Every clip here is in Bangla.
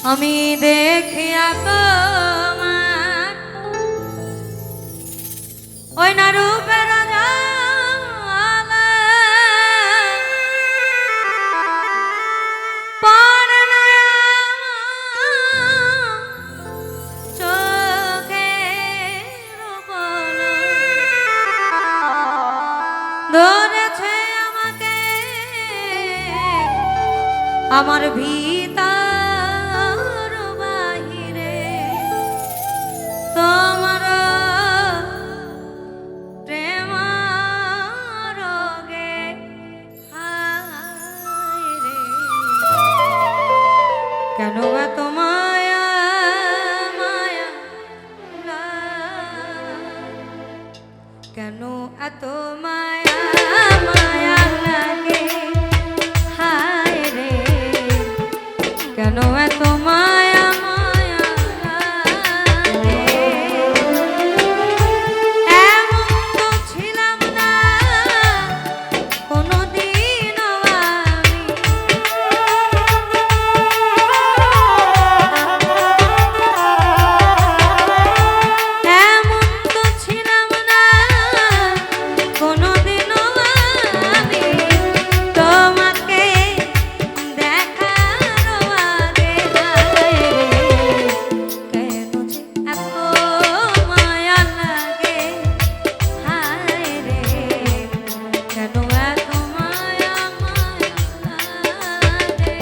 আমি দেখিয়া তোমার ওই না রূপের ধরেছে আমাকে আমার ভিতর বাহিরে তোমার প্রেম রোগে হায় রে কেন এত মায়া মায়া কেন এত মায়া মায়া লাগে হায় রে কেন এত মায়া মায়া লাগে এমন তো ছিলাম না কোনোদিনও আমি এমন তো ছিলাম না কোনোদিনও আমি তোমাকে দেখার আগে হায় রে কেন যে এত মায়া লাগে হায় রে কেন এত মায়া মায়া লাগে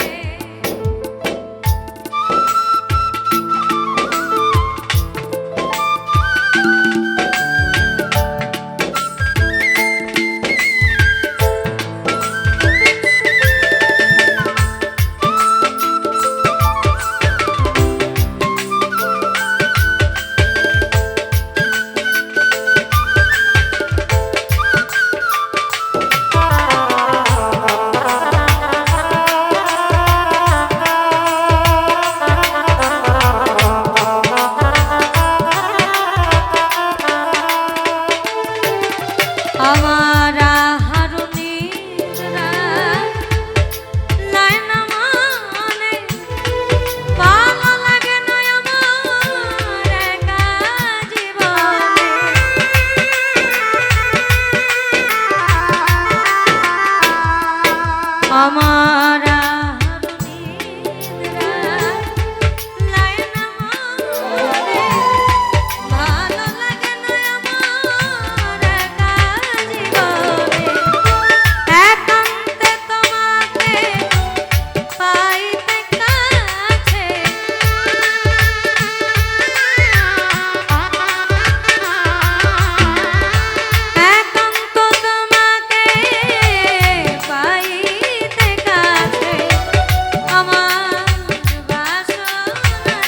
আমার হারুনিরা লাইনা মানে ভালো লাগে না আমার একা জীবনে আমার হারুনিরা লাইনা মানে ভালো লাগে না আমার একা জীবনে একান্তে তোমাকে পাইতে কাছে একান্ত তোমাকে পাইতে কাছে আমার বাসনা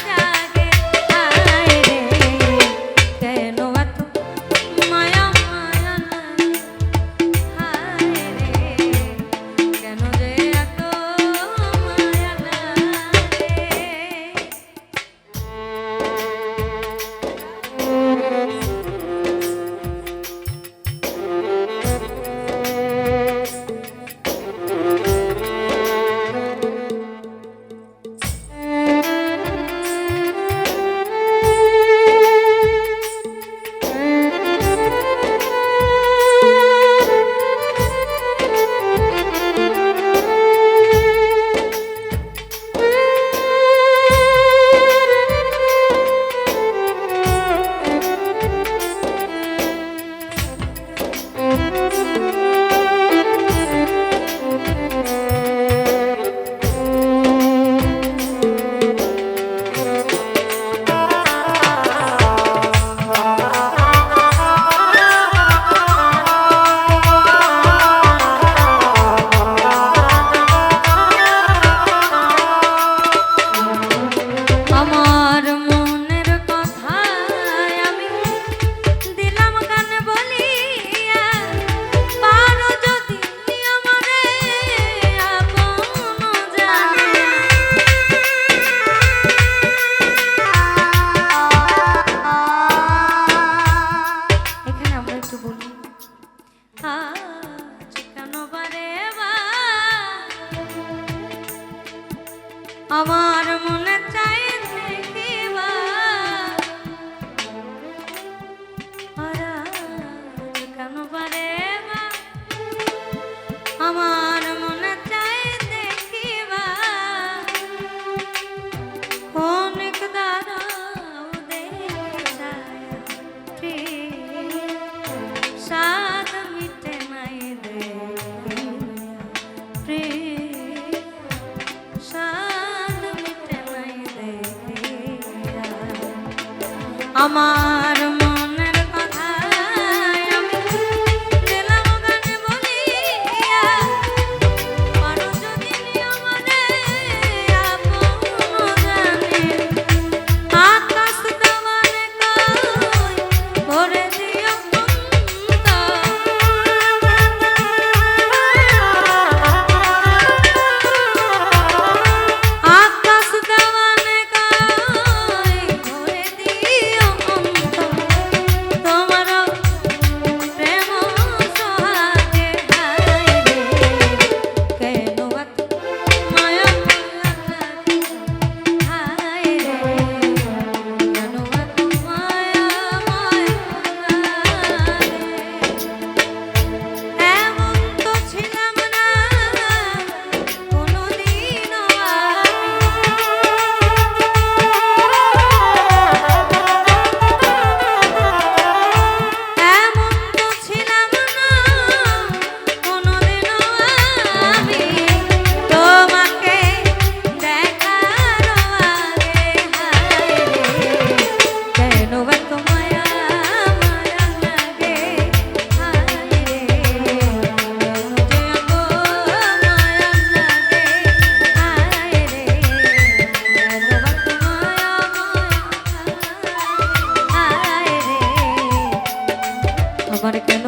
জাগে হায় রে কেন এত মায়া মায়া লাগে হায় রে কেন যে এত মায়া লাগে আমার মনের কথা আমি দিলাম গানে বলিয়া পারো যদি আমারে আপন জানে এখানে আমরা একটু বলি আজ কেন বারে বা আমার মনে চাই দেখিবা কেন পারে মা আমার মনে চাই দেখিবা অনেক দাঁড়াও দেখা সাদ মিটে নাই দেখে সাদ মিটে নাই দেখে আমার মনের কথা আমি দিলাম গানে বলিয়া পারো যদি আমারে আপন জানে আকাশ দেওয়ানে কই ভরে দিও অন্ত আকাশ দেওয়ানে কই ভরে দিও অন্ত তোমার প্রেম সোহাগে হায় রে কেন এত মায়া মায়া লাগে হায় রে কেন এত মায়া মায়া লাগে এমন তো ছিলাম না কোনোদিনও এমন তো ছিলাম না কোনোদিনও আমি তোমাকে দেখার আগে হায় রে কেন এত মায়া মায়া লাগে হায় রে কেন যে এত মায়া লাগে হায় রে কেন এত মায়া মায়া হায় রে আমার কেন